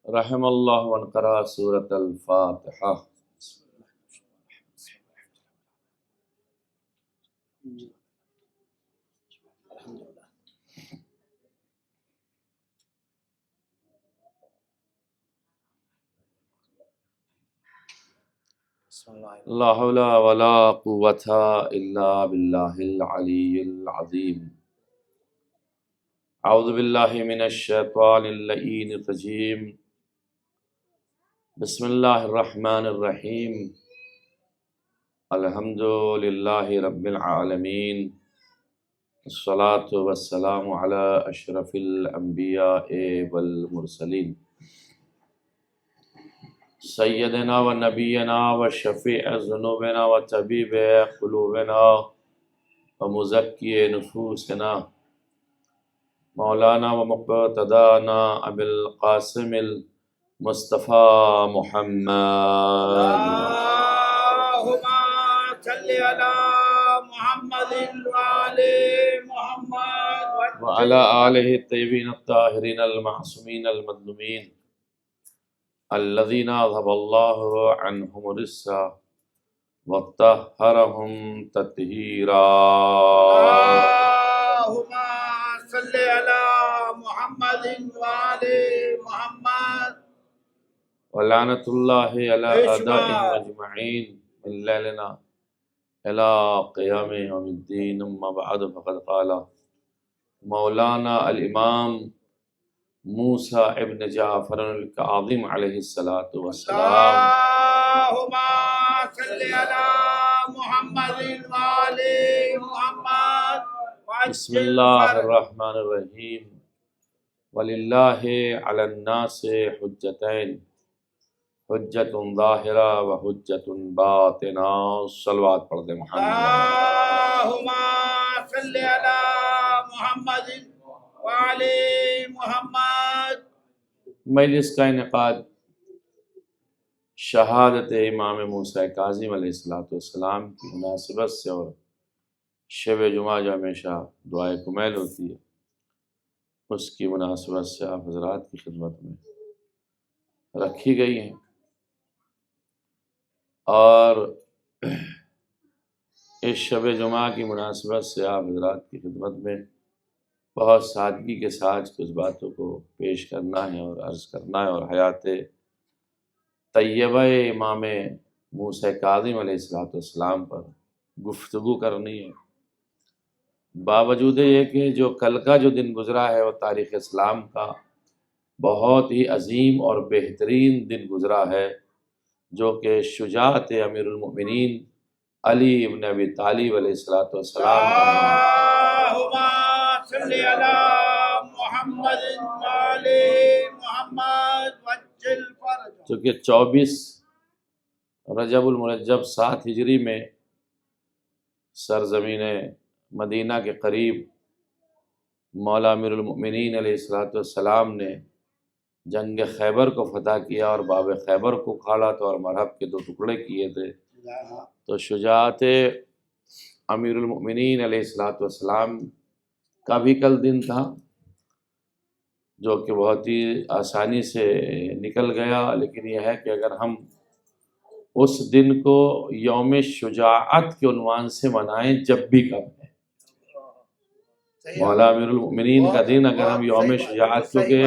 رحم اللہ من قرأ سورۃ الفاتحہ۔ لا حول ولا قوة الا باللہ العلی العظیم۔ اعوذ باللہ من الشیطان اللعین الرجیم۔ بسم اللہ الرحمن الرحیم۔ الحمد للہ رب العالمین، الصلاة والسلام علی اشرف الانبیاء والمرسلین، سیدنا و نبینا و شفیع ذنوبنا و طبیب قلوبنا و مزکی نفوسنا مولانا و مقتدانا ابی القاسم المصطفیٰ محمد اللہم صلی علی محمد وآل محمد وعلى آلہ الطیبین الطاہرین المعصومین المظلومین الذین اذهب اللہ عنہم الرجس وطہرہم تطہیرا۔ اللہم صلی علی محمد وآل محمد ولعنۃ اللہ علی اعدائہم اجمعین من لیلنا الى قیام یوم الدین۔ اما بعد فقد قال مولانا الامام موسیٰ ابن جعفر الکاظم علیہ الصلاۃ والسلام۔ اللہم صلی علی محمد وآل محمد بسم اللہ الرحمن الرحیم۔ وللہ علی الناس حجتین، حجت ظاہرہ و حجت باطنہ۔ صلوات پڑھ دیں محمد۔ اللہم صلی علی محمد وآل محمد۔ مجلس کا انعقاد شہادت امام موسیٰ کاظم علیہ السلام کی مناسبت سے اور شب جمعہ جو ہمیشہ دعائے کمیل ہوتی ہے، اس کی مناسبت سے آپ حضرات کی خدمت میں رکھی گئی ہیں، اور اس شب جمعہ کی مناسبت سے آپ حضرات کی خدمت میں بہت سادگی کے ساتھ کچھ باتوں کو پیش کرنا ہے اور عرض کرنا ہے، اور حیات طیبہ امام موسیٰ کاظم علیہ السلام پر گفتگو کرنی ہے۔ باوجود یہ کہ جو کل کا جو دن گزرا ہے وہ تاریخ اسلام کا بہت ہی عظیم اور بہترین دن گزرا ہے، جو کہ شجاعت امیر المؤمنین علی ابن ابی طالب علیہ السلام اللہم صلی علی محمد وآل محمد وجل فرج۔ چونکہ 24 رجب المرجب 7 ہجری میں سرزمین مدینہ کے قریب مولا امیر المؤمنین علیہ السلام نے جنگ خیبر کو فتح کیا اور باب خیبر کو کھاڑا تھا اور مرحب کے 2 ٹکڑے کیے تھے۔ تو شجاعت امیر المؤمنین علیہ السلام کا بھی کل دن تھا، جو کہ بہت ہی آسانی سے نکل گیا، لیکن یہ ہے کہ اگر ہم اس دن کو یوم شجاعت کے عنوان سے منائیں جب بھی کم ہے۔ مولا امیر المؤمنین کا دن اگر ہم یوم شجاعت، کیونکہ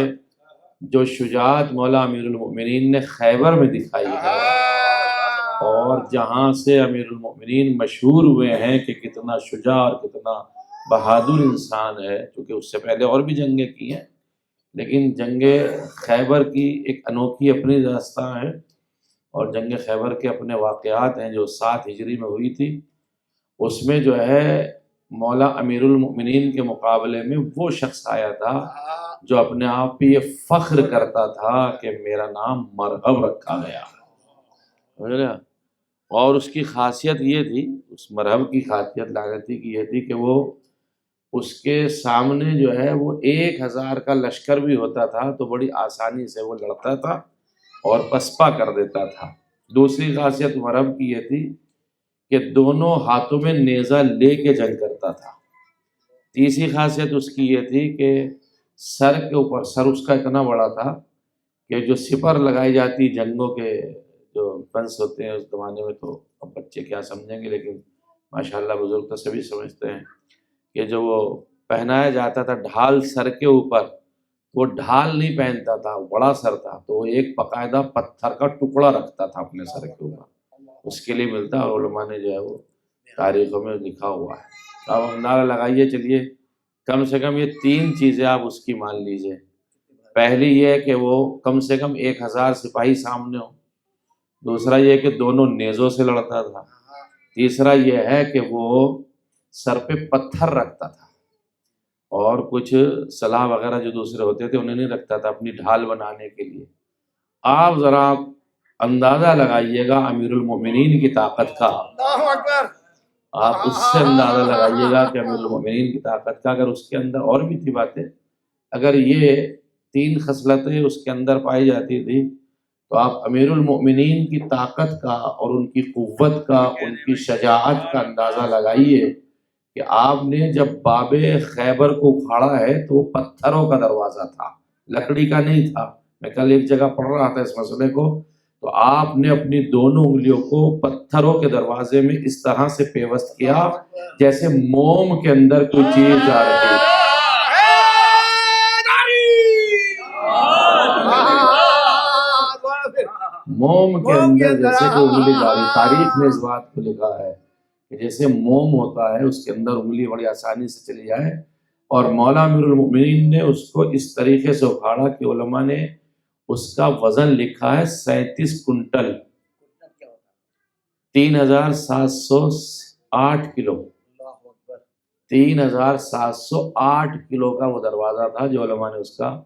جو شجاعت مولا امیر المؤمنین نے خیبر میں دکھائی ہے، اور جہاں سے امیر المؤمنین مشہور ہوئے ہیں کہ کتنا شجاع اور کتنا بہادر انسان ہے، کیونکہ اس سے پہلے اور بھی جنگیں کی ہیں، لیکن جنگ خیبر کی ایک انوکھی اپنی داستان ہے، اور جنگ خیبر کے اپنے واقعات ہیں جو 7 ہجری میں ہوئی تھی۔ اس میں جو ہے مولا امیر المؤمنین کے مقابلے میں وہ شخص آیا تھا جو اپنے آپ پہ یہ فخر کرتا تھا کہ میرا نام مرحب رکھا گیا، سمجھ رہے ہیں؟ اور اس کی خاصیت یہ تھی، اس مرحب کی خاصیت لاغتی کی یہ تھی کہ وہ اس کے سامنے جو ہے وہ 1000 کا لشکر بھی ہوتا تھا تو بڑی آسانی سے وہ لڑتا تھا اور پسپا کر دیتا تھا۔ دوسری خاصیت مرحب کی یہ تھی کہ دونوں ہاتھوں میں نیزہ لے کے جنگ کرتا تھا۔ تیسری خاصیت اس کی یہ تھی کہ سر کے اوپر، سر اس کا اتنا بڑا تھا کہ جو سپر لگائی جاتی جنگوں کے جو گنس ہوتے ہیں اس زمانے میں، تو اب بچے کیا سمجھیں گے، لیکن ماشاءاللہ بزرگ تو سبھی سمجھتے ہیں کہ جو وہ پہنایا جاتا تھا ڈھال سر کے اوپر، وہ ڈھال نہیں پہنتا تھا، بڑا سر تھا، تو وہ ایک باقاعدہ پتھر کا ٹکڑا رکھتا تھا اپنے سر کے اوپر، اس کے لیے ملتا ہے، اور علماء نے جو ہے وہ تاریخوں میں لکھا ہوا ہے۔ اب اندازہ لگائیے، چلیے کم سے کم یہ 3 چیزیں آپ اس کی مان لیجئے۔ پہلی یہ ہے کہ وہ کم سے کم 1000 سپاہی سامنے ہو، دوسرا یہ کہ دونوں نیزوں سے لڑتا تھا، تیسرا یہ ہے کہ وہ سر پہ پتھر رکھتا تھا، اور کچھ سلاح وغیرہ جو دوسرے ہوتے تھے انہیں نہیں رکھتا تھا اپنی ڈھال بنانے کے لیے۔ آپ ذرا اندازہ لگائیے گا امیر المومنین کی طاقت کا، اللہ اکبر، آپ اس سے اندازہ لگائیے گا کہ امیر المومنین کی طاقت کا، اگر اس کے اندر اور بھی تھی باتیں، اگر یہ 3 خصلتیں اس کے اندر پائی جاتی تھی تو آپ امیر المومنین کی طاقت کا اور ان کی قوت کا، ان کی شجاعت کا اندازہ لگائیے کہ آپ نے جب باب خیبر کو اکھاڑا ہے تو وہ پتھروں کا دروازہ تھا، لکڑی کا نہیں تھا۔ میں کل ایک جگہ پڑھ رہا تھا اس مسئلے کو، تو آپ نے اپنی دونوں انگلیوں کو پتھروں کے دروازے میں اس طرح سے پیوست کیا جیسے موم کے اندر کوئی چیز جا رہی ہے، موم کے اندر جیسے کوئی انگلی جا رہی۔ تاریخ نے اس بات کو لکھا ہے کہ جیسے موم ہوتا ہے اس کے اندر انگلی بڑی آسانی سے چلی جائے، اور مولا امیر المومنین نے اس کو اس طریقے سے اکھاڑا کہ علماء نے اس کا وزن لکھا ہے 37 کنٹل، 3708 کلو، 3708 کلو کا وہ دروازہ تھا جو علماء نے اس کا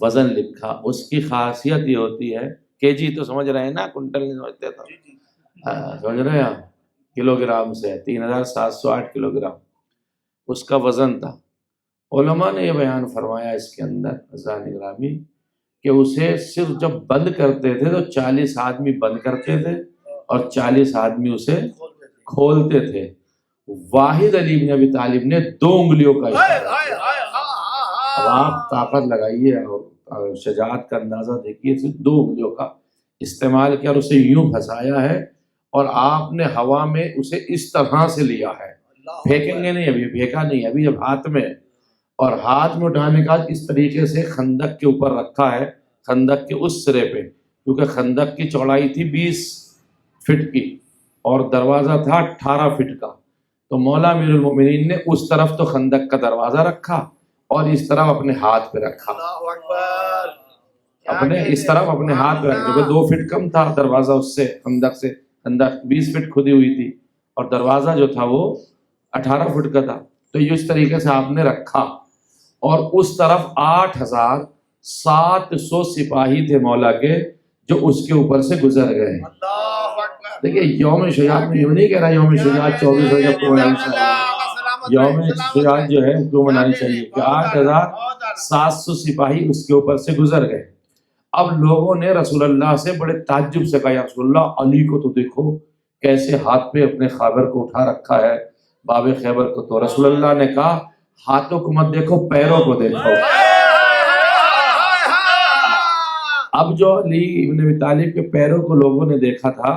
وزن لکھا۔ اس کی خاصیت یہ ہوتی ہے، کے جی تو سمجھ رہے ہیں نا، کنٹل نہیں سمجھتے تو سمجھ رہے ہیں آپ، کلو گرام سے 3708 کلو گرام اس کا وزن تھا۔ علماء نے یہ بیان فرمایا اس کے اندر عزیزان گرامی کہ اسے صرف جب بند کرتے تھے تو 40 آدمی بند کرتے تھے اور 40 آدمی اسے کھولتے تھے۔ واحد علی بن ابی طالب نے 2 انگلیوں کا استعمال، اب آپ طاقت لگائیے اور شجاعت کا اندازہ دیکھیے، صرف 2 انگلیوں کا استعمال کیا اور اسے یوں پھنسایا ہے، اور آپ نے ہوا میں اسے اس طرح سے لیا ہے، پھینکیں گے نہیں، ابھی پھینکا نہیں، ابھی جب ہاتھ میں، اور ہاتھ میں اٹھانے کا اس طریقے سے خندق کے اوپر رکھا ہے، خندق کے اس سرے پہ، کیونکہ خندق کی چوڑائی تھی 20 فٹ کی اور دروازہ تھا 18 فٹ کا، تو مولا امیر المومنین نے اس طرف تو خندق کا دروازہ رکھا اور اس طرف اپنے ہاتھ پہ رکھا، اپنے اس طرف اپنے ہاتھ پہ رکھا، کیونکہ 2 فٹ کم تھا دروازہ اس سے، خندق 20 فٹ کھدی ہوئی تھی اور دروازہ جو تھا وہ 18 فٹ کا تھا، تو یہ اس طریقے سے آپ نے رکھا، اور اس طرف 8700 سپاہی تھے مولا کے جو اس کے اوپر سے گزر گئے۔ دیکھیں یوم شجاعت میں یوں نہیں کہہ رہا یوم شجاعت 24 رجب کو منانی چاہیے، یوم شجاعت جو ہے کیوں منانی چاہیے کہ 8700 سپاہی اس کے اوپر سے گزر گئے۔ اب لوگوں نے رسول اللہ سے بڑے تعجب سے کہا، یا رسول اللہ علی کو تو دیکھو کیسے ہاتھ پہ اپنے خیبر کو اٹھا رکھا ہے، باب خیبر کو، تو رسول اللہ نے کہا ہاتھوں کو مت دیکھو، پیروں کو دیکھو۔ اب جو علی ابن ابی طالب کے پیروں کو لوگوں نے دیکھا تھا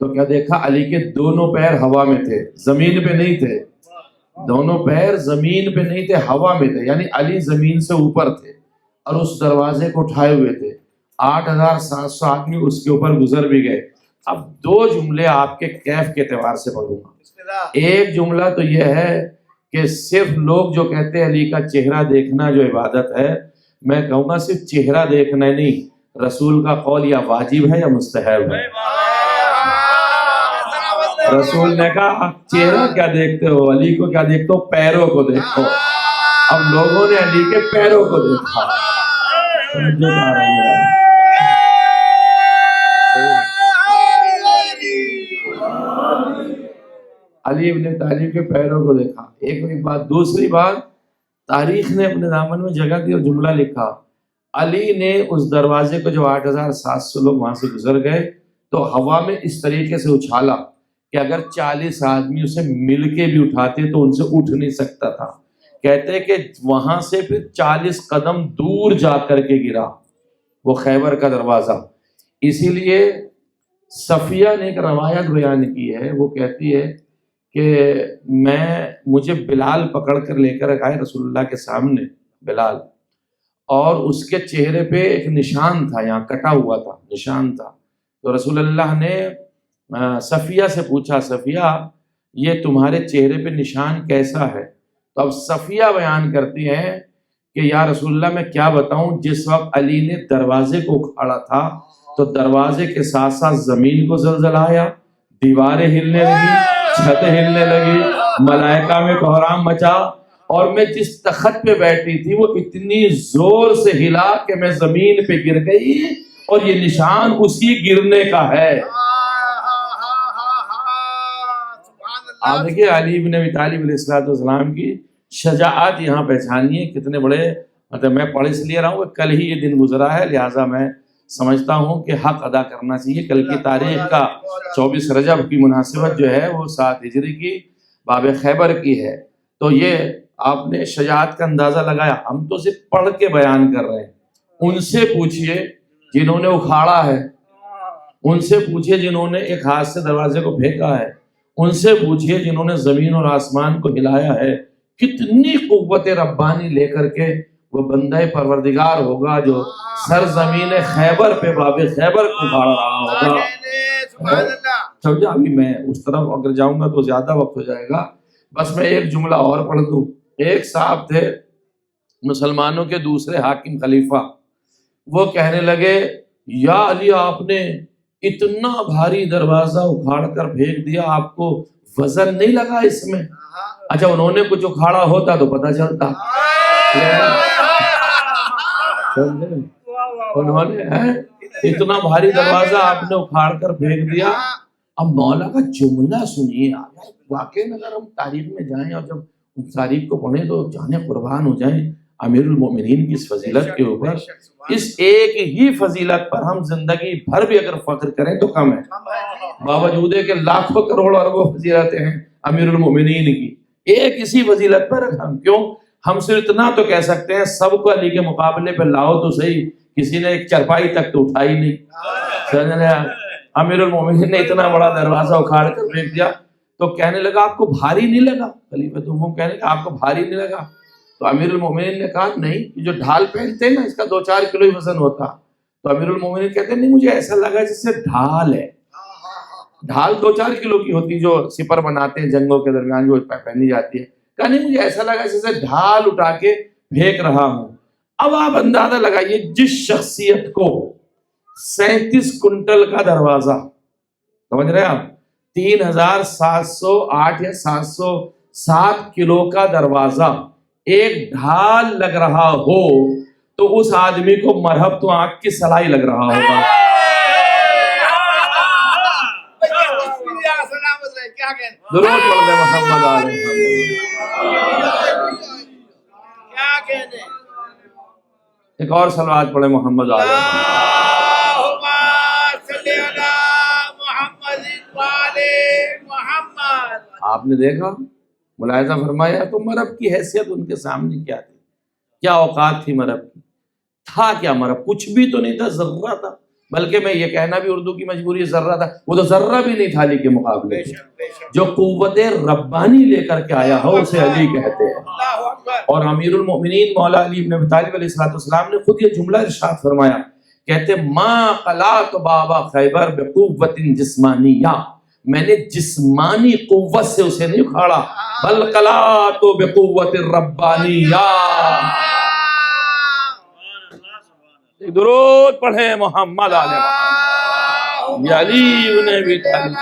تو کیا دیکھا، علی کے دونوں پیر ہوا میں تھے، زمین پہ نہیں تھے، دونوں پیر زمین پہ نہیں تھے، ہوا میں تھے، یعنی علی زمین سے اوپر تھے اور اس دروازے کو اٹھائے ہوئے تھے۔ 8700 آدمی اس کے اوپر گزر بھی گئے۔ اب 2 جملے آپ کے کیف کے اعتبار سے پڑھوں گا۔ ایک جملہ تو یہ ہے کہ صرف لوگ جو کہتے ہیں علی کا چہرہ دیکھنا جو عبادت ہے، میں کہوں گا صرف چہرہ دیکھنا نہیں، رسول کا قول یا واجب ہے یا مستحب ہے۔ رسول نے کہا چہرہ کیا دیکھتے ہو، علی کو کیا دیکھتے ہو، پیروں کو دیکھو۔ اب لوگوں نے علی کے پیروں کو دیکھا۔ علی ابن طالب کے پیروں کو دیکھا، ایک بات۔ دوسری بات، تاریخ نے اپنے دامن میں جگہ دی اور جملہ لکھا، علی نے اس دروازے کو جو 8700 لوگ وہاں سے گزر گئے تو ہوا میں اس طریقے سے اچھالا کہ اگر 40 آدمی اسے مل کے بھی اٹھاتے تو ان سے اٹھ نہیں سکتا تھا۔ کہتے کہ وہاں سے پھر 40 قدم دور جا کر کے گرا، وہ خیبر کا دروازہ. اسی لیے صفیہ نے ایک روایت بیان کی ہے، وہ کہتی ہے کہ مجھے بلال پکڑ کر لے کر آئے رسول اللہ کے سامنے، بلال، اور اس کے چہرے پہ ایک نشان تھا، یہاں کٹا ہوا تھا، نشان تھا. تو رسول اللہ نے صفیہ سے پوچھا، صفیہ یہ تمہارے چہرے پہ نشان کیسا ہے؟ تو اب صفیہ بیان کرتی ہیں کہ یا رسول اللہ میں کیا بتاؤں، جس وقت علی نے دروازے کو اکھاڑا تھا تو دروازے کے ساتھ ساتھ زمین کو زلزلہ آیا، دیواریں ہلنے لگی، چھت ہلنے لگی، ملائکہ میں کوہرام مچا، اور میں جس تخت پہ بیٹھی تھی وہ اتنی زور سے ہلا کہ میں زمین پہ گر گئی، اور یہ نشان اسی گرنے کا ہے. آپ دیکھیے علی بن ابی طالب علیہ السلام کی شجاعت یہاں پہچانیے، کتنے بڑے، مطلب میں پڑھ اس لیے رہا ہوں کہ کل ہی یہ دن گزرا ہے، لہٰذا میں سمجھتا ہوں کہ حق ادا کرنا چاہیے. کل کی تاریخ کا 24 رجب کی مناسبت جو ہے وہ 7 ہجری کی باب خیبر کی ہے. تو یہ آپ نے شجاعت کا اندازہ لگایا. ہم تو صرف پڑھ کے بیان کر رہے ہیں. ان سے پوچھئے جنہوں نے اکھاڑا ہے، ان سے پوچھئے جنہوں نے ایک ہاتھ سے دروازے کو پھینکا ہے، ان سے پوچھئے جنہوں نے زمین اور آسمان کو ہلایا ہے. کتنی قوت ربانی لے کر کے وہ بندہ پروردگار ہوگا جو سرزمین خیبر پہ باب خیبر کو اکھاڑ رہا ہوگا. سمجھا؟ ابھی میں اس طرف اگر جاؤں گا تو زیادہ وقت ہو جائے گا. بس میں ایک جملہ اور پڑھ دوں. ایک صاحب تھے مسلمانوں کے دوسرے حاکم خلیفہ، وہ کہنے لگے یا علی آپ نے اتنا بھاری دروازہ اکھاڑ کر پھینک دیا، آپ کو وزن نہیں لگا اس میں؟ اچھا انہوں نے کچھ اکھاڑا ہوتا تو پتہ چلتا. انہوں نے اتنا بھاری دروازہ آپ نے اکھاڑ کر پھینک دیا. اب مولا کا جملہ سنیے. واقعی اگر ہم تاریخ میں جائیں اور جب اس تاریخ کو پڑھیں تو جانے قربان ہو جائیں امیر المومنین کی اس فضیلت کے اوپر. اس ایک ہی فضیلت پر ہم زندگی بھر بھی اگر فخر کریں تو کم ہے، باوجود کہ لاکھوں کروڑ اربوں فضیلتیں ہیں امیر المومنین کی. ایک اسی فضیلت پر ہم کیوں، ہم صرف اتنا تو کہہ سکتے ہیں سب کو علی کے مقابلے پہ لاؤ تو صحیح، کسی نے ایک چرپائی تک تو اٹھائی نہیں. سمجھ رہے ہیں؟ امیر المومنین نے اتنا بڑا دروازہ اکھاڑ کر پھینک دیا. تو کہنے لگا آپ کو بھاری نہیں لگا؟ خلیفہ تو کہنے لگا آپ کو بھاری نہیں لگا؟ تو امیر المومنین نے کہا نہیں، یہ جو ڈھال پہنتے ہیں نا اس کا 2-4 کلو ہی وزن ہوتا. تو امیر المومنین کہتے ہیں نہیں مجھے ایسا لگا جیسے ڈھال ہے. ڈھال 2-4 کلو کی ہوتی جو سپر بناتے ہیں جنگوں کے درمیان جو پہنی جاتی ہے. کہا نہیں مجھے ایسا لگا جیسے ڈھال اٹھا کے پھینک رہا ہوں. اب آپ اندازہ لگائیے جس شخصیت کو 37 کنٹل کا دروازہ، سمجھ رہے ہیں آپ، 3708 یا 707 کلو کا دروازہ ایک ڈھال لگ رہا ہو تو اس آدمی کو مرہب تو آنکھ کی سلائی لگ رہا ہوگا. درود پڑھ دیں محمد علیہ محمد. ایک اور صلوات پڑھیں محمد علیہ محمد. آپ نے دیکھا، ملاحظہ فرمایا تو مرب کی حیثیت ان کے سامنے کیا تھی، کیا اوقات تھی مرب کی. تھا کیا مرب؟ کچھ بھی تو نہیں تھا، ذرہ تھا. بلکہ میں یہ کہنا بھی اردو کی مجبوری ذرہ تھا، وہ تو ذرہ بھی نہیں تھا علی کے مقابلے. جو قوت ربانی لے کر کے آیا ہو اسے علی کہتے ہیں. اور امیر المؤمنین مولا علی بن ابی طالب علیہ السلام نے خود یہ جملہ ارشاد فرمایا، کہتے ما قلعت بابا خیبر بقوت جسمانیہ، میں نے جسمانی قوت سے اسے نہیں اکھاڑا، بل قلعت بقوت ربانیہ. درود پڑھیں محمد علیہ محمد. یہ علی بن ابی طالب.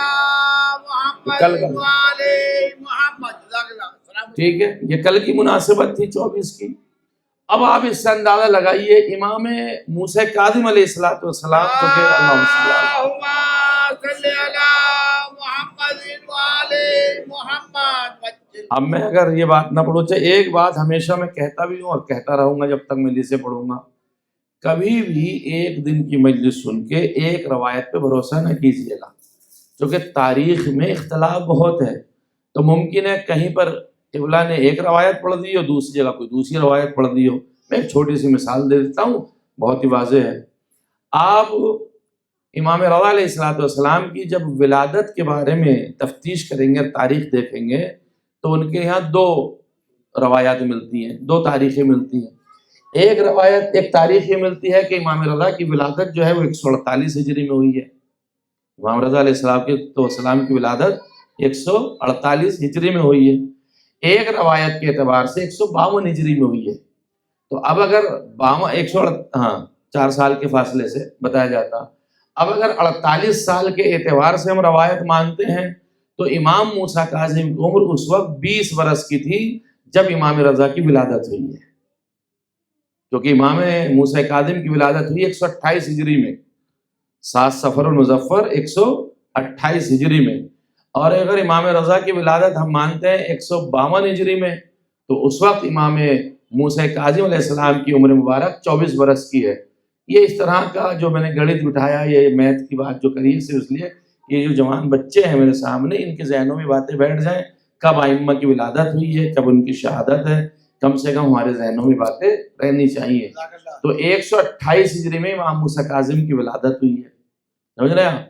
ٹھیک ہے، یہ کل کی مناسبت تھی 24 کی. اب آپ اس سے اندازہ لگائیے امام موسیٰ کاظم علیہ السلام تو کہ اللہم صلی محمد. اب میں اگر یہ بات نہ پڑھوں، چاہے ایک بات ہمیشہ میں کہتا بھی ہوں اور کہتا رہوں گا جب تک مجلس پڑھوں گا، کبھی بھی ایک دن کی مجلس سن کے ایک روایت پہ بھروسہ نہ کیجیے گا، کیونکہ تاریخ میں اختلاف بہت ہے. تو ممکن ہے کہیں پر قبلہ نے ایک روایت پڑھ دی اور دوسری جگہ کوئی دوسری روایت پڑھ دی ہو. میں ایک چھوٹی سی مثال دے دیتا ہوں، بہت ہی واضح ہے. آپ امام رضا علیہ السلام کی جب ولادت کے بارے میں تفتیش کریں گے، تاریخ دیکھیں گے، تو ان کے یہاں دو روایات ملتی ہیں، دو تاریخیں ملتی ہیں۔ ایک تاریخ یہ ملتی ہے کہ امام رضا کی ولادت جو ہے وہ 148 ہجری میں ہوئی ہے۔ امام رضا علیہ السلام کی ولادت 148 ہجری میں ہوئی ہے۔ ایک روایت کے اعتبار سے 152 ہجری میں ہوئی ہے۔ تو اب اگر 4 سال کے فاصلے سے بتایا جاتا، اب اگر 48 سال کے اعتبار سے ہم روایت مانتے ہیں تو امام موسیٰ کاظم کی عمر اس وقت 20 برس کی تھی جب امام رضا کی ولادت ہوئی ہے، کیونکہ امام موسیٰ کاظم کی ولادت ہوئی 128 ہجری میں، 7 صفر المظفر 128 ہجری میں، اور اگر امام رضا کی ولادت ہم مانتے ہیں 152 ہجری میں، تو اس وقت امام موسیٰ کاظم علیہ السلام کی عمر مبارک 24 برس کی ہے۔ یہ اس طرح کا جو میں نے گڑت بٹھایا، یہ میتھ کی بات جو کری ہے، صرف اس لیے یہ جو جوان بچے ہیں میرے سامنے، ان کے ذہنوں میں باتیں بیٹھ جائیں، کب ائمہ کی ولادت ہوئی ہے، کب ان کی شہادت ہے، کم سے کم ہمارے ذہنوں میں باتیں رہنی چاہیے۔ تو 128 ہجری میں امام موسیٰ کاظم کی ولادت ہوئی ہے، سمجھ رہے ہیں؟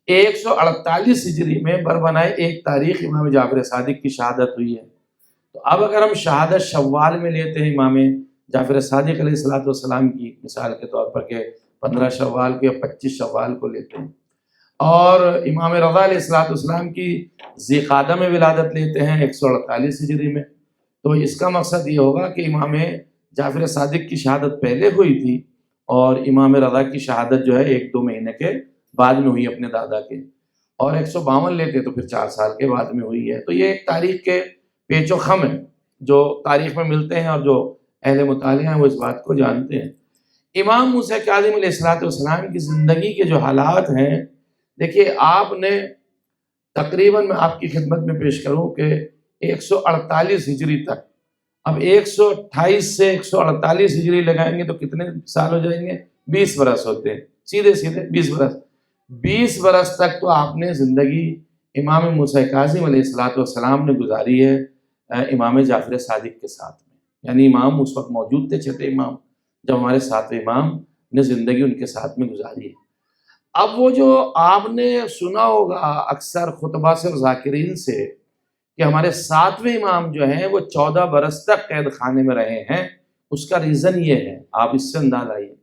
148 ہجری میں بربنائے ایک تاریخ امام جعفر صادق کی شہادت ہوئی ہے۔ تو اب اگر ہم شہادت شوال میں لیتے ہیں امام جعفر صادق علیہ السلام کی، مثال کے طور پر کہ 15 شوال کو یا 25 شوال کو لیتے ہیں، اور امام رضا علیہ السلام کی ذی قعدہ میں ولادت لیتے ہیں 148 ہجری میں، تو اس کا مقصد یہ ہوگا کہ امام جعفر صادق کی شہادت پہلے ہوئی تھی اور امام رضا کی شہادت جو ہے 1-2 مہینے کے بعد میں ہوئی اپنے دادا کے، اور 152 لیتے تو پھر 4 سال کے بعد میں ہوئی ہے۔ تو یہ ایک تاریخ کے پیچ و خم ہے جو تاریخ میں ملتے ہیں، اور جو اہل مطالعہ ہیں وہ اس بات کو جانتے ہیں۔ امام موسیٰ کاظم علیہ السلام کی زندگی کے جو حالات ہیں، دیکھیے آپ نے تقریباً، میں آپ کی خدمت میں پیش کروں کہ 148 ہجری تک، اب 128 سے 148 ہجری لگائیں گے تو کتنے سال ہو جائیں گے؟ 20 برس ہوتے ہیں، سیدھے 20 برس۔ 20 برس تک تو آپ نے زندگی امام موسیٰ کاظم علیہ السلام نے گزاری ہے امام جعفر صادق کے ساتھ میں، یعنی امام اس وقت موجود تھے، چھٹے امام، جب ہمارے 7ویں امام نے زندگی ان کے ساتھ میں گزاری ہے۔ اب وہ جو آپ نے سنا ہوگا اکثر خطبہ سے اور ذاکرین سے کہ ہمارے 7ویں امام جو ہیں وہ 14 برس تک قید خانے میں رہے ہیں، اس کا ریزن یہ ہے، آپ اس سے انداز آئیے،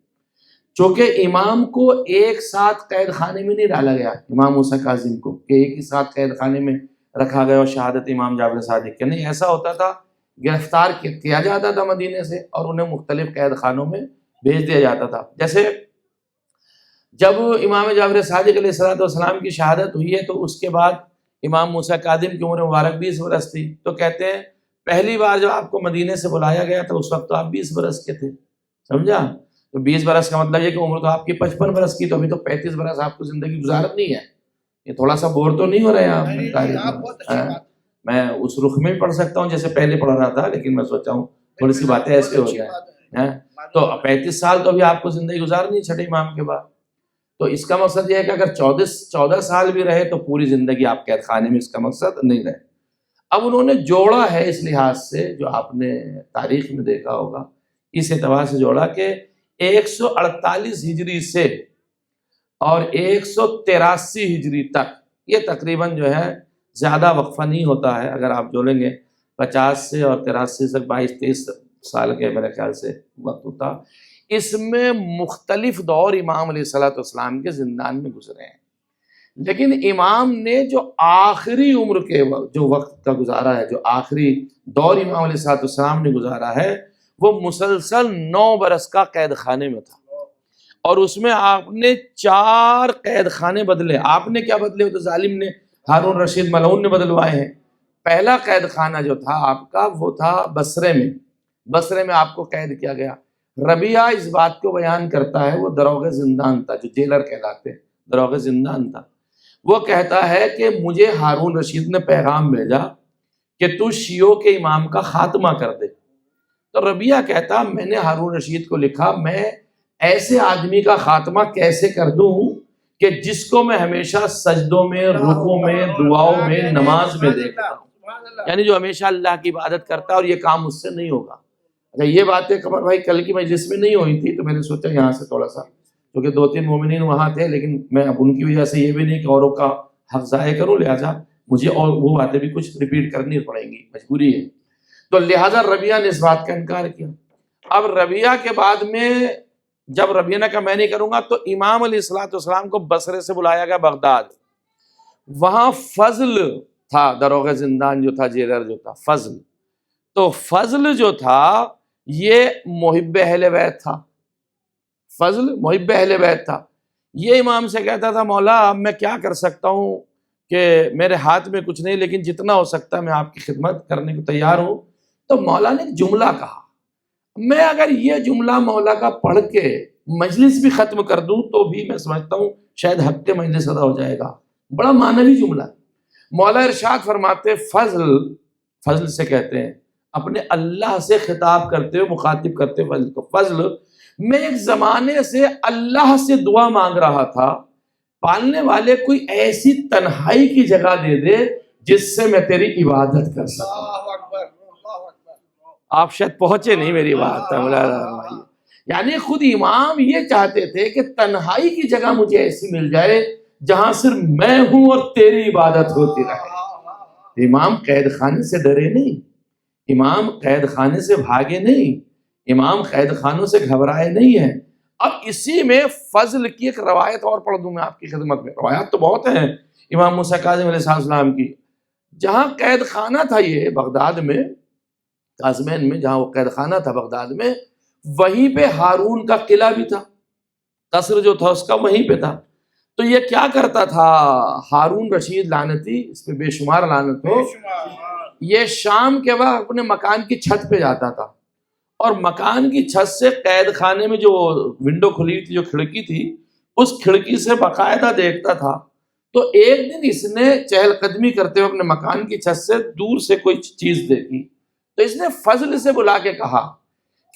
چونکہ امام کو ایک ساتھ قید خانے میں نہیں ڈالا گیا، امام موسیٰ کاظم کو کہ ایک ہی ساتھ قید خانے میں رکھا گیا اور شہادت امام جعفر صادق کے نہیں، ایسا ہوتا تھا، گرفتار کیا جاتا تھا مدینے سے اور انہیں مختلف قید خانوں میں بھیج دیا جاتا تھا۔ جیسے جب امام جعفر صادق علیہ السلام کی شہادت ہوئی ہے تو اس کے بعد امام موسیٰ کاظم کی عمر مبارک 20 برس تھی، تو کہتے ہیں پہلی بار جب آپ کو مدینے سے بلایا گیا تو اس وقت تو آپ 20 برس کے تھے، سمجھا؟ تو 20 برس کا مطلب یہ کہ عمر تو آپ کی 55 برس کی، تو ابھی تو 35 برس آپ کو زندگی گزارنی ہے، یہ تھوڑا سا بور تو نہیں ہو رہے ہیں آپ؟ میں اس رخ میں بھی پڑھ سکتا ہوں جیسے پہلے پڑھ رہا تھا، لیکن میں سوچا ہوں تھوڑی سی باتیں ایسے ہو جائیں، تو 35 سال تو ابھی آپ کو زندگی گزارنی ہے چھٹے امام کے بعد، تو اس کا مقصد یہ ہے کہ اگر 14 سال بھی رہے تو پوری زندگی آپ قید خانے میں، اس کا مقصد نہیں رہے۔ اب انہوں نے جوڑا ہے اس لحاظ سے، جو آپ نے تاریخ میں دیکھا ہوگا، اس اعتبار سے جوڑا کہ 148 ہجری سے اور 183 ہجری تک، یہ تقریباً جو ہے زیادہ وقفہ نہیں ہوتا ہے، اگر آپ جوڑیں گے 50 سے اور 83 سے 22-23 سال کے میرے خیال سے وقت ہوتا۔ اس میں مختلف دور امام علیہ السلام کے زندان میں گزرے ہیں، لیکن امام نے جو آخری عمر کے جو وقت کا گزارا ہے، جو آخری دور امام علیہ السلام نے گزارا ہے، وہ مسلسل 9 برس کا قید خانے میں تھا، اور اس میں آپ نے 4 قید خانے بدلے۔ آپ نے کیا بدلے؟ وہ تو ظالم نے، ہارون رشید ملعون نے بدلوائے ہیں۔ پہلا قید خانہ جو تھا آپ کا وہ تھا بصرے میں آپ کو قید کیا گیا۔ ربیعہ اس بات کو بیان کرتا ہے، وہ دروغ زندان تھا، جو جیلر کہلاتے، دروغ زندان تھا، وہ کہتا ہے کہ مجھے ہارون رشید نے پیغام بھیجا کہ تو شیعوں کے امام کا خاتمہ کر دے، تو ربیعہ کہتا میں نے ہارون رشید کو لکھا میں ایسے آدمی کا خاتمہ کیسے کر دوں کہ جس کو میں ہمیشہ سجدوں میں، رکوع میں، دعاؤں میں، نماز میں دیکھتا ہوں، یعنی جو ہمیشہ اللہ کی عبادت کرتا ہے، اور یہ کام اس سے نہیں ہوگا۔ اچھا، یہ باتیں قمر بھائی کل کی مجلس میں نہیں ہوئی تھی، تو میں نے سوچا یہاں سے تھوڑا سا کیونکہ 2-3 مومنین وہاں تھے، لیکن میں اب ان کی وجہ سے یہ بھی نہیں کہ اوروں کا حق ضائع کروں، لہٰذا مجھے اور وہ باتیں بھی کچھ ریپیٹ کرنی پڑیں گی، مجبوری ہے۔ تو لہٰذا ربیہ نے اس بات کا انکار کیا۔ اب ربیہ کے بعد میں جب ربیہ نے کہا میں نہیں کروں گا، تو امام علیہ الصلوۃ والسلام کو بصرے سے بلایا گیا بغداد۔ وہاں فضل تھا، دروغ زندان جو تھا، جیلر جو تھا، فضل۔ تو فضل جو تھا یہ محب اہل بیت تھا، فضل محب اہل بیت تھا۔ یہ امام سے کہتا تھا مولا اب میں کیا کر سکتا ہوں کہ میرے ہاتھ میں کچھ نہیں، لیکن جتنا ہو سکتا ہے میں آپ کی خدمت کرنے کو تیار ہوں۔ تو مولا نے ایک جملہ کہا، میں اگر یہ جملہ مولا کا پڑھ کے مجلس بھی ختم کر دوں تو بھی میں سمجھتا ہوں شاید حق کے مجلس ادا ہو جائے گا۔ بڑا معنوی جملہ۔ مولا ارشاد فرماتے فضل سے کہتے ہیں اپنے اللہ سے خطاب کرتے ہوئے، مخاطب کرتے ہوئے فضل کو، فضل میں ایک زمانے سے اللہ سے دعا مانگ رہا تھا پالنے والے کوئی ایسی تنہائی کی جگہ دے دے جس سے میں تیری عبادت کر سکوں۔ آپ شاید پہنچے نہیں میری بات، یعنی خود امام یہ چاہتے تھے کہ تنہائی کی جگہ مجھے ایسی مل جائے جہاں صرف میں ہوں اور تیری عبادت ہوتی رہے۔ امام قید خانے سے ڈرے نہیں، امام قید خانے سے بھاگے نہیں، امام قید خانوں سے گھبرائے نہیں ہیں۔ اب اسی میں فضل کی ایک روایت اور پڑھ دوں میں آپ کی خدمت میں، روایات تو بہت ہیں امام موسیٰ کاظم علیہ السلام کی۔ جہاں قید خانہ تھا یہ بغداد میں، قازمین میں جہاں وہ قید خانہ تھا بغداد میں، وہیں پہ ہارون کا قلعہ بھی تھا، قصر جو تھا اس کا وہیں پہ تھا۔ تو یہ کیا کرتا تھا ہارون رشید لعنتی، اس پہ بے شمار لعنت ہو، یہ شام کے وقت اپنے مکان کی چھت پہ جاتا تھا اور مکان کی چھت سے قید خانے میں جو ونڈو کھلی تھی، جو کھڑکی تھی، اس کھڑکی سے باقاعدہ دیکھتا تھا۔ تو ایک دن اس نے چہل قدمی کرتے ہوئے اپنے مکان کی چھت سے دور سے کوئی چیز دیکھی، تو اس نے فضل سے بلا کے کہا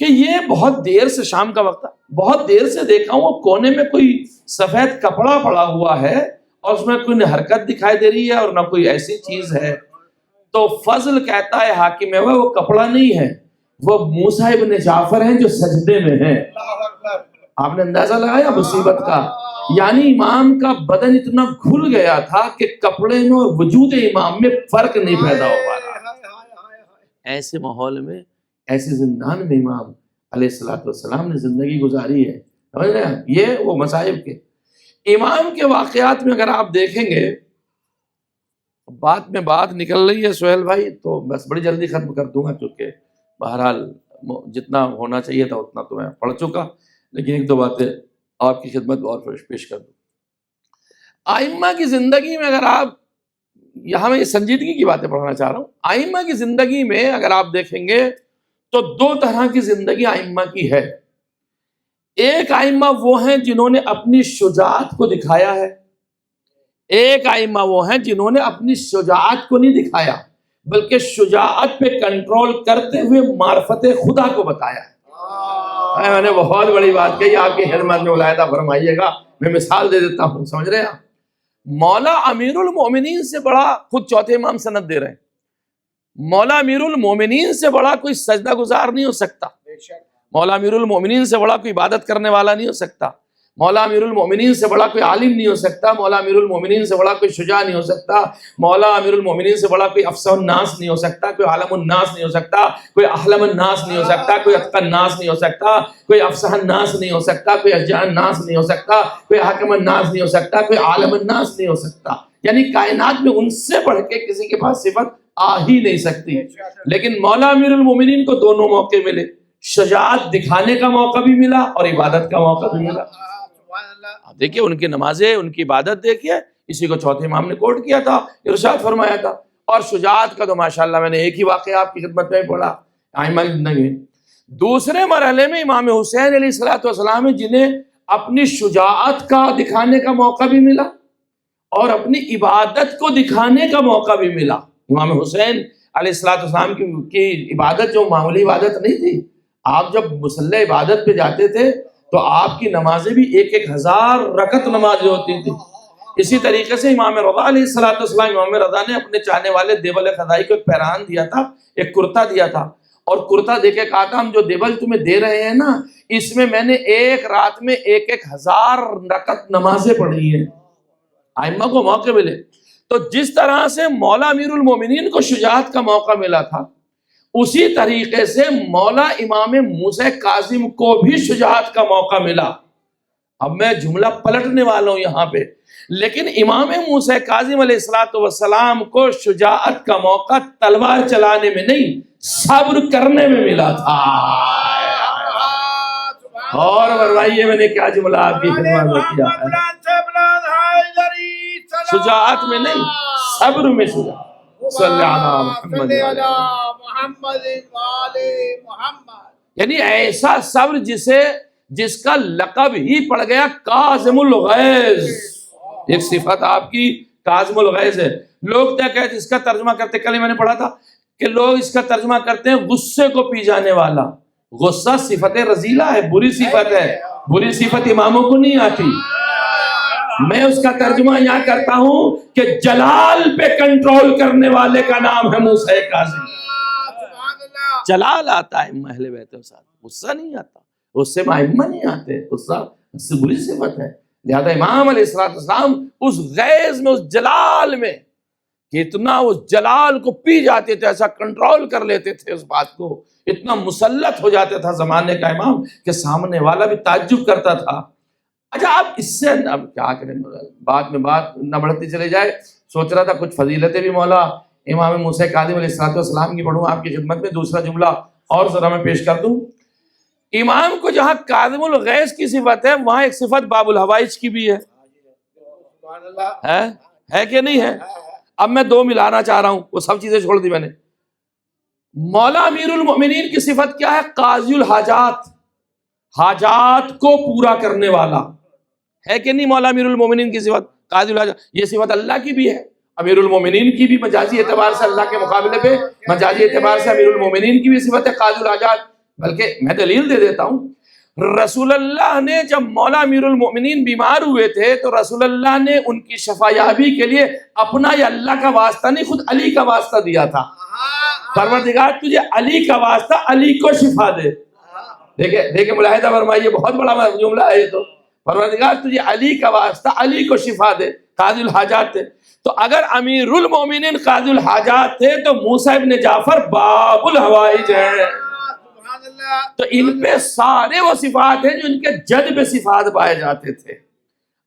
کہ یہ بہت دیر سے، شام کا وقت تھا، بہت دیر سے دیکھا ہوں وہ کونے میں کوئی سفید کپڑا پڑا ہوا ہے اور اس میں کوئی نہ حرکت دکھائی دے رہی ہے اور نہ کوئی ایسی چیز ہے۔ تو فضل کہتا ہے حاکم ہے وہ کپڑا نہیں ہے، وہ موسیٰ ابن جعفر ہیں جو سجدے میں ہیں۔ آپ نے اندازہ لگایا مصیبت کا، یعنی امام کا بدن اتنا گھل گیا تھا کہ کپڑے میں اور وجود امام میں فرق نہیں پیدا ہو پا رہا۔ ایسے ماحول میں، ایسے زندان میں امام علیہ السلام نے زندگی گزاری ہے۔ سمجھ رہے ہیں؟ یہ وہ مصائب کے امام کے واقعات میں اگر آپ دیکھیں گے، بات میں بات نکل رہی ہے سہیل بھائی، تو بس بڑی جلدی ختم کر دوں گا کیونکہ بہرحال جتنا ہونا چاہیے تھا اتنا تو میں پڑھ چکا، لیکن ایک دو باتیں آپ کی خدمت اور پیش کر دوں۔ ائمہ کی زندگی میں اگر آپ، یہاں میں سنجیدگی کی باتیں پڑھنا چاہ رہا ہوں، ائمہ کی زندگی میں اگر آپ دیکھیں گے تو دو طرح کی زندگی ائمہ کی ہے۔ ایک ائمہ وہ ہیں جنہوں نے اپنی شجاعت کو دکھایا ہے، ایک ائمہ وہ ہیں جنہوں نے اپنی شجاعت کو نہیں دکھایا بلکہ شجاعت پہ کنٹرول کرتے ہوئے معرفت خدا کو بتایا ہے۔ میں نے بہت بڑی بات کہی، آپ کی خدمت میں ملاحظہ فرمائیے گا، میں مثال دے دیتا ہوں، سمجھ رہے ہیں؟ مولا امیر المومنین سے بڑا، خود چوتھے امام سند دے رہے ہیں، مولا امیر المومنین سے بڑا کوئی سجدہ گزار نہیں ہو سکتا، مولا امیر المومنین سے بڑا کوئی عبادت کرنے والا نہیں ہو سکتا، مولا امیر المومنین سے بڑا کوئی عالم نہیں ہو سکتا، مولا امیر المومنین سے بڑا کوئی شجاع نہیں ہو سکتا، مولا امیر المومنین سے بڑا کوئی افصح الناس نہیں ہو سکتا، کوئی عالم الناس نہیں ہو سکتا، کوئی احلم الناس نہیں ہو سکتا، کوئی اتقى الناس نہیں ہو سکتا، کوئی افصح الناس نہیں ہو سکتا، کوئی اشجاع الناس نہیں ہو سکتا، کوئی حاکم الناس نہیں ہو سکتا، کوئی عالم الناس نہیں ہو سکتا۔ یعنی کائنات میں ان سے بڑھ کے کسی کے پاس صفت آ ہی نہیں سکتی۔ لیکن مولا امیر المومنین کو دونوں موقع ملے، شجاعت دکھانے کا موقع بھی ملا اور عبادت کا موقع بھی ملا۔ دیکھیے ان کی نمازیں، ان کی عبادت دیکھیے، اسی کو چوتھے امام نے کوٹ کیا تھا، ارشاد فرمایا تھا۔ اور شجاعت کا تو ماشاءاللہ میں نے ایک ہی واقعہ آپ کی خدمت میں پڑھا ائمہ کی زندگی میں۔ دوسرے مرحلے میں امام حسین علیہ السلام جنہیں اپنی شجاعت کا دکھانے کا موقع بھی ملا اور اپنی عبادت کو دکھانے کا موقع بھی ملا۔ امام حسین علیہ السلام کی عبادت جو معمولی عبادت نہیں تھی، آپ جب مصلی عبادت پہ جاتے تھے تو آپ کی نمازیں بھی 1000 رکعت نمازیں ہوتی تھی۔ اسی طریقے سے امام رضا علیہ السلام، امام رضا نے اپنے چاہنے والے دیوال خدائی کو ایک پیران دیا تھا، ایک کرتا دیا تھا، اور کرتا دے کے کہا تھا ہم جو دیبل تمہیں دے رہے ہیں نا اس میں میں نے ایک رات میں 1000 رکعت نمازیں پڑھی ہیں. ائمہ کو موقع ملے. تو جس طرح سے مولا امیر المومنین کو شجاعت کا موقع ملا تھا اسی طریقے سے مولا امام موسیٰ کاظم کو بھی شجاعت کا موقع ملا. اب میں جملہ پلٹنے والا ہوں یہاں پہ، لیکن امام موسیٰ کاظم علیہ السلام کو شجاعت کا موقع تلوار چلانے میں نہیں صبر کرنے میں ملا تھا. اور فرمائیے میں نے کیا جملہ آپ کی خدمت میں کیا ہے، شجاعت میں نہیں صبر میں شجاعت. صلی اللہ محمد. یعنی ایسا صبر جس کا لقب ہی پڑ گیا کاظم الغیظ. ایک صفت آپ کی کاظم الغیظ ہے. لوگ کیا کہتے اس کا ترجمہ کرتے، کل میں نے پڑھا تھا کہ لوگ اس کا ترجمہ کرتے ہیں غصے کو پی جانے والا. غصہ صفت رذیلہ ہے، بری صفت ہے، بری صفت اماموں کو نہیں آتی. میں اس کا ترجمہ یہاں کرتا ہوں کہ جلال پہ کنٹرول کرنے والے کا نام ہے موسیٰ کاظم. جلال آتا ہے اہل بیت کے ساتھ، غصہ نہیں آتا. اس سے ائمہ نہیں آتے، غصہ اس سے بری صفت ہے. لہذا امام علیہ السلام اس غیظ میں، اس جلال میں کہ اتنا اس جلال کو پی جاتے تھے، ایسا کنٹرول کر لیتے تھے اس بات کو، اتنا مسلط ہو جاتا تھا زمانے کا امام کہ سامنے والا بھی تعجب کرتا تھا. اچھا اب اس سے اب کیا کریں، بات میں بات نہ بڑھتی چلے جائے. سوچ رہا تھا کچھ فضیلتیں بھی مولا امام موسیٰ کاظم علیہ السلام کی پڑھوں آپ کی خدمت میں. دوسرا جملہ اور ذرا میں پیش کر دوں. امام کو جہاں کاظم الغیظ کی صفت ہے وہاں ایک صفت باب الحوائج کی بھی ہے کہ نہیں ہے؟ اب میں دو ملانا چاہ رہا ہوں، وہ سب چیزیں چھوڑ دی میں نے. مولا امیر المؤمنین کی صفت کیا ہے؟ قاضی الحاجات، حاجات کو پورا کرنے والا ہے کہ نہیں؟ مولا امیر المؤمنین کی صفت قاضی الحاجات، یہ صفت اللہ کی بھی ہے، امیر المؤمنین کی بھی مجازی اعتبار سے اللہ کے مقابلے پہ مجازی اعتبار سے امیر المؤمنین کی بھی صفت ہے قاضی الحاجات. بلکہ میں دلیل دے دیتا ہوں. رسول اللہ نے جب مولا امیر المؤمنین بیمار ہوئے تھے تو رسول اللہ نے ان کی شفا یابی کے لیے اپنا یا اللہ کا واسطہ نہیں، خود علی کا واسطہ دیا تھا. پروردگار تجھے علی کا واسطہ، علی کو شفا دے. دیکھیں ملاحظہ فرمائیے، بہت بڑا جملہ ہے یہ تو. پروردگار تجھے علی کا واسطہ، علی کو شفا دے. قاضی الحاجات تھے. تو اگر امیر المؤمنین قاضی الحاجات تھے تو موسیٰ ابن جعفر باب الحوائج ہے. تو ان پہ سارے وہ صفات ہیں جو ان کے جد پہ صفات پائے جاتے تھے.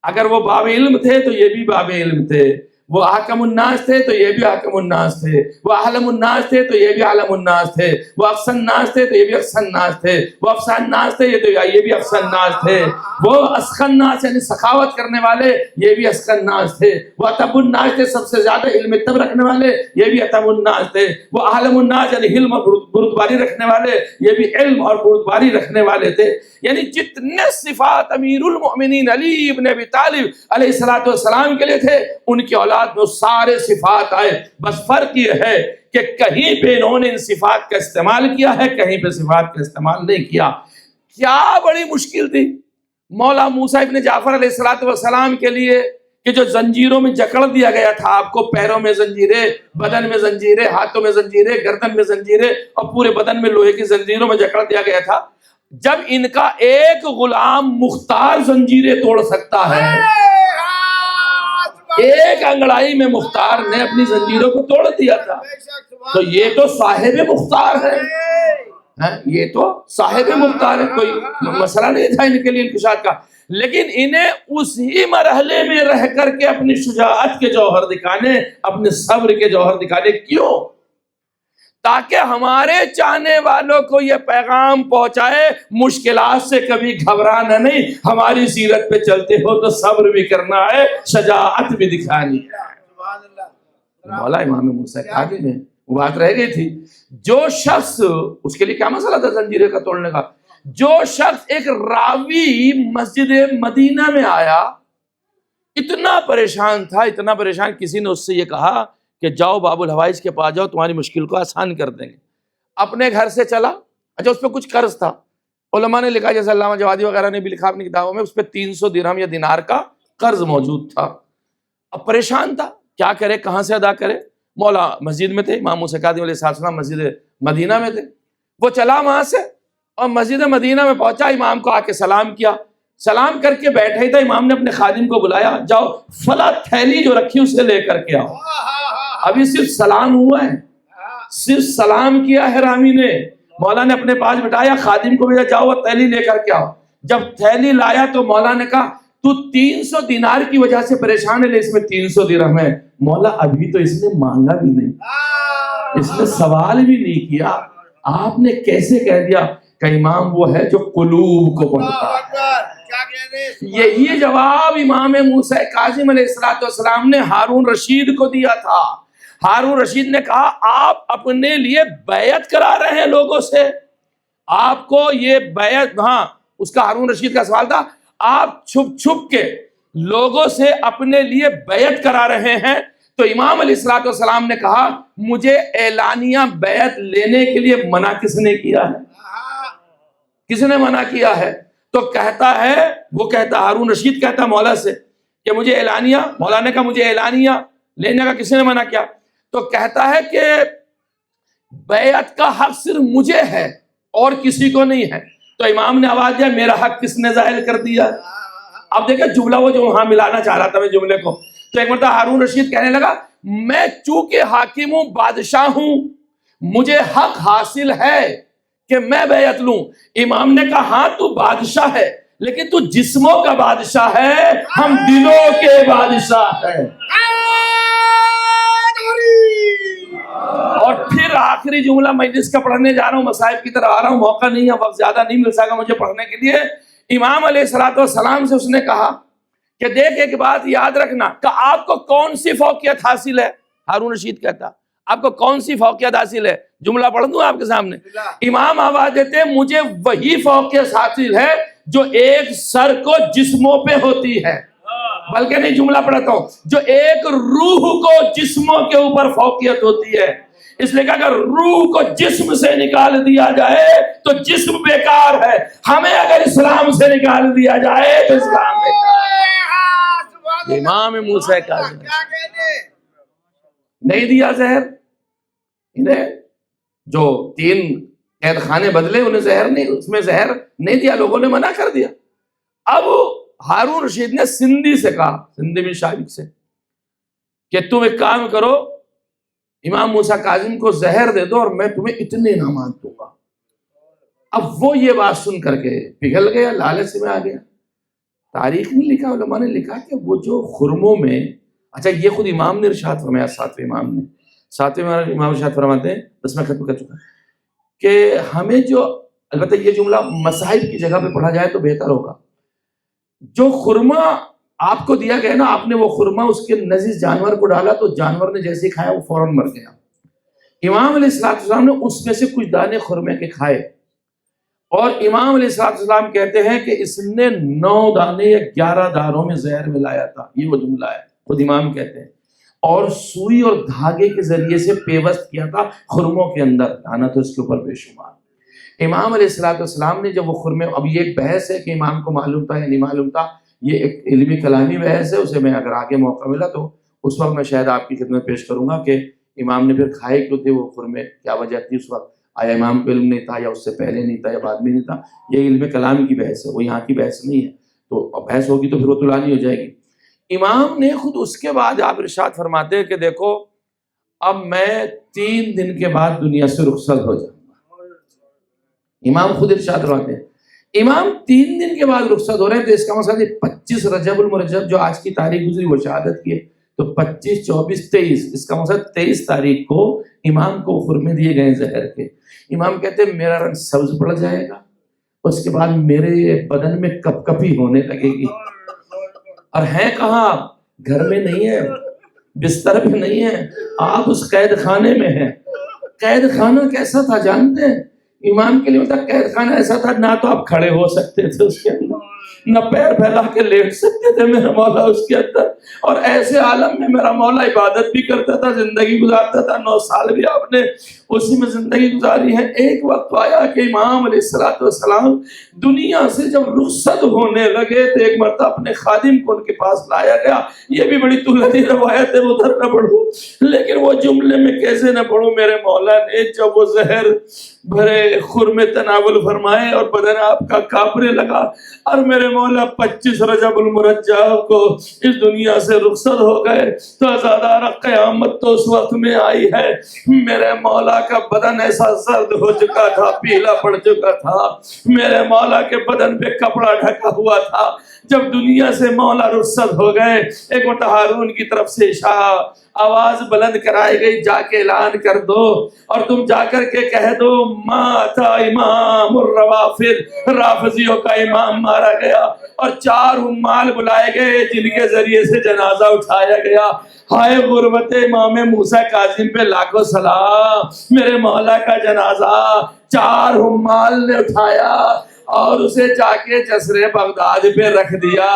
اگر وہ باب علم تھے تو یہ بھی باب علم تھے، وہ حکم الناس تھے تو یہ بھی حکم الناس تھے، وہ عالم الناس تھے تو یہ بھی عالم الناس تھے، وہ افسن ناس تھے تو یہ بھی افسن ناس تھے، وہ افسان ناس تھے تو یہ بھی افسن ناس تھے، وہ اسخن ناس یعنی سخاوت کرنے والے یہ بھی اسخن ناس تھے، وہ اتب الناس تھے سب سے زیادہ علم طب رکھنے والے یہ بھی اتب الناس تھے، وہ عالم الناس یعنی علم اور بردباری رکھنے والے یہ بھی علم اور بردباری رکھنے والے تھے. یعنی جتنے صفات امیر المؤمنین علی ابن ابی طالب علیہ السلام کے لیے تھے ان کی اولاد میں سارے صفات آئے. بس فرق یہ ہے کہ کہیں پہ انہوں نے ان صفات کا استعمال کیا ہے، کہیں پہ صفات کا استعمال نہیں کیا. کیا بڑی مشکل تھی مولا موسیٰ ابن جعفر علیہ السلام کے لیے کہ جو زنجیروں میں جکڑ دیا گیا تھا آپ کو، پیروں میں زنجیریں، بدن میں زنجیریں، ہاتھوں میں زنجیریں، گردن میں زنجیریں اور پورے بدن میں لوہے کی زنجیروں میں جکڑ دیا گیا تھا. جب ان کا ایک غلام مختار زنجیریں توڑ سکتا ہے، ایک انگڑائی میں مختار نے اپنی زنجیروں کو توڑ دیا تھا، تو یہ تو صاحب مختار ہے. یہ تو صاحب مختار ہے، کوئی مسئلہ نہیں تھا ان کے لیے انکشاف کا. لیکن انہیں اسی مرحلے میں رہ کر کے اپنی شجاعت کے جوہر دکھانے، اپنے صبر کے جوہر دکھانے. کیوں؟ تاکہ ہمارے چاہنے والوں کو یہ پیغام پہنچائے مشکلات سے کبھی گھبرانا نہیں، ہماری سیرت پہ چلتے ہو تو صبر بھی کرنا ہے، شجاعت بھی دکھانی ہے. مولا امام موسیٰ کاظم میں وہ بات رہ گئی تھی. جو شخص، اس کے لیے کیا مسئلہ تھا زنجیریں کا توڑنے کا؟ جو شخص ایک راوی مسجد مدینہ میں آیا، اتنا پریشان تھا، اتنا پریشان، کسی نے اس سے یہ کہا کہ جاؤ باب الحوائج کے پاس جاؤ، تمہاری مشکل کو آسان کر دیں گے. اپنے گھر سے چلا. اچھا اس پہ کچھ قرض تھا، علماء نے لکھا، جیسے علامہ جوادی وغیرہ نے بھی لکھا اپنی کتابوں میں، اس پہ 300 درہم یا دینار کا قرض موجود تھا. اب پریشان تھا، کیا کرے، کہاں سے ادا کرے. مولا مسجد میں تھے، امام موسیٰ کاظم علیہ السلام مسجد مدینہ میں تھے. وہ چلا وہاں سے اور مسجد مدینہ میں پہنچا، امام کو آ کے سلام کیا، سلام کر کے بیٹھا ہی تھا، امام نے اپنے خادم کو بلایا، جاؤ فلاں تھیلی جو رکھی اسے لے کر کے آؤ۔ ابھی صرف سلام ہوا ہے، صرف سلام کیا ہے رامی نے، مولا نے اپنے پاس بٹھایا، خادم کو بھیجا، جاؤ وہ تھیلی لے کر کے آؤ۔ جب تھیلی لایا تو مولا نے کہا تو 300 دینار کی وجہ سے پریشان ہے، لے اس میں 300 درہم ہے۔ مولا ابھی تو اس نے مانگا بھی نہیں، اس نے سوال بھی نہیں کیا، آپ نے کیسے کہہ دیا کہ امام وہ ہے جو قلوب کو پڑھتا ہے۔ یہی جواب امام موسیٰ کاظم علیہ السلام نے ہارون رشید کو دیا تھا۔ ہارون رشید نے کہا آپ اپنے لیے بیعت کرا رہے ہیں لوگوں سے، آپ کو یہ بیعت، ہاں اس کا ہارون رشید کا سوال تھا، آپ چھپ چھپ کے لوگوں سے اپنے لیے بیعت کرا رہے ہیں۔ تو امام علیہ السلام نے کہا مجھے اعلانیہ بیعت لینے کے لیے منع کس نے کیا ہے؟ کس نے منع کیا ہے؟ تو کہتا ہے، وہ کہتا ہارون رشید کہتا مولا سے کہ مجھے اعلانیہ، مولا نے کہا مجھے اعلانیہ لینے کا کس نے منع کیا؟ تو کہتا ہے کہ بیعت کا حق صرف مجھے ہے اور کسی کو نہیں ہے۔ تو امام نے آواز دیا میرا حق کس نے ظاہر کر دیا؟ اب دیکھیں جملہ وہ جو وہاں ملانا چاہ رہا تھا میں جملے کو، تو ایک مرتبہ ہارون رشید کہنے لگا میں چونکہ حاکم ہوں، بادشاہ ہوں، مجھے حق حاصل ہے کہ میں بیعت لوں۔ امام نے کہا ہاں تو بادشاہ ہے لیکن تو جسموں کا بادشاہ ہے، ہم دلوں کے بادشاہ ہیں۔ اور پھر آخری جملہ میں جس کا پڑھنے جا رہا ہوں، مصائب کی طرف آ رہا ہوں، موقع نہیں ہے، وقت زیادہ نہیں مل سکا مجھے پڑھنے کے لیے۔ امام علیہ السلام سے اس نے کہا کہ دیکھ ایک بات یاد رکھنا کہ آپ کو کون سی فوقیت حاصل ہے؟ ہارون رشید کہتا آپ کو کون سی فوقیت حاصل ہے؟ جملہ پڑھ دوں آپ کے سامنے۔ امام آواز دیتے مجھے وہی فوقیت حاصل ہے جو ایک سر کو جسموں پہ ہوتی ہے، بلکہ نہیں جملہ پڑھتا ہوں، جو ایک روح کو جسموں کے اوپر فوقیت ہوتی ہے۔ اس لیے کہ اگر روح کو جسم سے نکال دیا جائے تو جسم بیکار ہے، ہمیں اگر اسلام سے نکال دیا جائے تو اسلام بیکار ہے۔ امام موسیٰ کاظم نہیں دیا زہر، انہیں جو 3 قید خانے بدلے انہیں زہر نہیں، اس میں زہر نہیں دیا، لوگوں نے منع کر دیا۔ اب ہارون رشید نے سندھی سے کہا، سندھی میں شاعر سے، کہ تم ایک کام کرو امام موسیٰ کاظم کو زہر دے دو اور میں تمہیں اتنے انعامات دوں گا۔ اب وہ یہ بات سن کر کے پگھل گیا، لالچ میں آ گیا۔ تاریخ نہیں لکھا، علماء نے لکھا کہ وہ جو خرموں میں، اچھا یہ خود امام نے ارشاد فرمایا، ساتویں امام ارشاد فرماتے ہیں، بس میں ختم کر چکا کہ ہمیں جو، البتہ یہ جملہ مصائب کی جگہ پہ پڑھا جائے تو بہتر ہوگا، جو خرما آپ کو دیا گیا نا، آپ نے وہ خرما اس کے نزدیک جانور کو ڈالا تو جانور نے جیسے کھایا وہ فوراً مر گیا۔ امام علیہ السلام نے اس میں سے کچھ دانے خرمے کے کھائے، اور امام علیہ السلام کہتے ہیں کہ اس نے 9 دانے یا 11 دانوں میں زہر ملایا تھا، یہ وہ جملہ ہے، خود امام کہتے ہیں، اور سوئی اور دھاگے کے ذریعے سے پیوست کیا تھا خرموں کے اندر، دانا تو اس کے اوپر بے شمار۔ امام علیہ السلام نے جب وہ خرمے، اب یہ ایک بحث ہے کہ امام کو معلوم تھا یا نہیں معلوم تھا، یہ ایک علمی کلامی بحث ہے، اسے میں اگر آگے موقع ملا تو اس وقت میں شاید آپ کی خدمت پیش کروں گا کہ امام نے پھر کھائے کیوں تھے وہ خرمے، کیا وجہ تھی اس وقت، آیا امام کو علم نہیں تھا یا اس سے پہلے نہیں تھا یا بعد میں نہیں تھا، یہ علم کلام کی بحث ہے، وہ یہاں کی بحث نہیں ہے، تو بحث ہوگی تو پھر وہ طولانی ہو جائے گی۔ امام نے خود اس کے بعد آپ ارشاد فرماتے ہیں کہ دیکھو اب میں 3 دن کے بعد دنیا سے رخصت ہو جاؤں گا، امام خود ارشاد فرماتے ہیں امام 3 دن کے بعد رخصت ہو رہے ہیں، تو اس کا مطلب 25 رجب المرجب جو آج کی تاریخ گزری وہ شہادت کی ہے، تو 25 24 23 اس کا مطلب 23 تاریخ کو امام کو خرمے دیے گئے زہر کے۔ امام کہتے ہیں میرا رنگ سبز پڑ جائے گا، اس کے بعد میرے بدن میں کپ کپی ہونے لگے گی، اور ہیں کہاں آپ؟ گھر میں نہیں ہے، بستر پہ نہیں ہے، آپ اس قید خانے میں ہیں۔ قید خانہ کیسا تھا جانتے ہیں؟ امام کے لیے مطلب قید خانہ ایسا تھا نہ تو آپ کھڑے ہو سکتے تھے اس کے اندر، نہ پیر پھیلا کے لیٹ سکتے تھے میرا مولا اس کے اندر، اور ایسے عالم میں میرا مولا عبادت بھی کرتا تھا، زندگی گزارتا تھا۔ 9 سال بھی آپ نے اسی میں زندگی گزاری ہے۔ ایک وقت آیا کہ امام علیہ السلام دنیا سے جب رخصت ہونے لگے تو ایک مرتبہ اپنے خادم کو ان کے پاس لایا گیا۔ یہ بھی بڑی طولانی روایت ہے، ادھر نہ پڑھوں، لیکن وہ جملے میں کیسے نہ پڑھوں۔ میرے مولا نے جب وہ زہر بھرے خرمے تناول فرمائے اور بدن آپ کا کانپنے لگا، اور میرے مولا 25 رجب المرجع کو اس دنیا سے رخصت ہو گئے، تو عزادارہ قیامت تو اس وقت میں آئی ہے۔ میرے مولا کا بدن ایسا زرد ہو چکا تھا، پیلا پڑ چکا تھا، میرے مولا کے بدن پہ کپڑا ڈھکا ہوا تھا۔ جب دنیا سے مولا رخصت ہو گئے، ایک مرتبہ ہارون کی طرف سے آواز بلند کرائی گئی، جا کے اعلان کر دو، اور تم جا کر کے کہہ دو مات امام الروافد، رافضیوں کا امام مارا گیا، اور 4 عمال بلائے گئے جن کے ذریعے سے جنازہ اٹھایا گیا۔ ہائے غربت امام موسیٰ کاظم پہ لاکھوں سلام، میرے مولا کا جنازہ 4 عمال نے اٹھایا اور اسے جا کے جسر بغداد پہ رکھ دیا،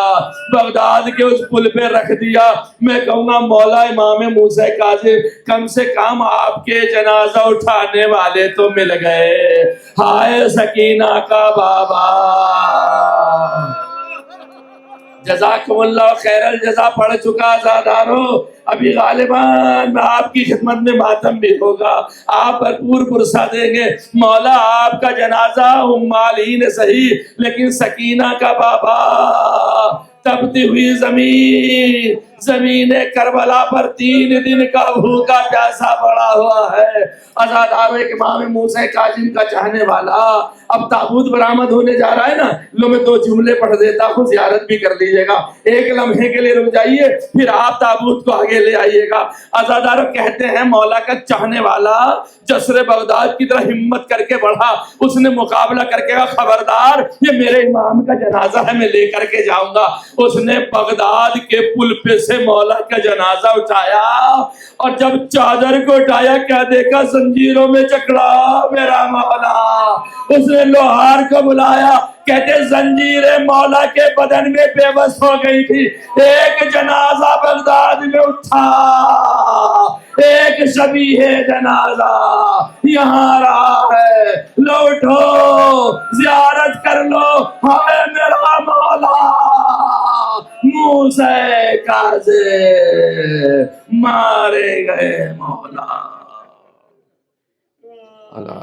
بغداد کے اس پل پہ رکھ دیا۔ میں کہوں گا مولا امام موسیٰ کاظم، کم سے کم آپ کے جنازہ اٹھانے والے تو مل گئے۔ ہائے سکینہ کا بابا، جزاکم اللہ خیر الجزا پڑھ چکا زادارو۔ ابھی غالباً آپ کی خدمت میں ماتم بھی ہوگا، آپ بھرپور پرسہ دیں گے۔ مولا آپ کا جنازہ عمال ہی نے صحیح، لیکن سکینہ کا بابا تپتی ہوئی زمین کربلا پر 3 دن کا بھوکا پیاسا پڑا ہوا ہے۔ عزادارو، ایک امام موسیٰ کاظم کا چاہنے والا اب تابوت برآمد ہونے جا رہا ہے نا، لو میں 2 جملے پڑھ دیتا ہوں، زیارت بھی کر لیجئے گا۔ ایک لمحے کے لیے رک جائیے، پھر آپ تابوت کو آگے لے آئیے گا۔ عزادارو کہتے ہیں مولا کا چاہنے والا جسر بغداد کی طرح ہمت کر کے بڑھا، اس نے مقابلہ کر کے کہا خبردار، یہ میرے امام کا جنازہ ہے، میں لے کر کے جاؤں گا۔ اس نے بغداد کے پل پہ سے مولا کا جنازہ اٹھایا، اور جب چادر کو اٹھایا کیا دیکھا؟ زنجیروں میں جکڑا میرا مولا۔ اس نے لوہار کو بلایا، کہتے زنجیریں مولا کے بدن میں بے بس ہو گئی تھی، ایک جنازہ بغداد میں اٹھا، ایک شبیہ جنازہ یہاں رہا ہے، لوٹو زیارت کر لو۔ ہائے میرا مولا موسیٰ کاظم مارے گئے مولا۔ اللہ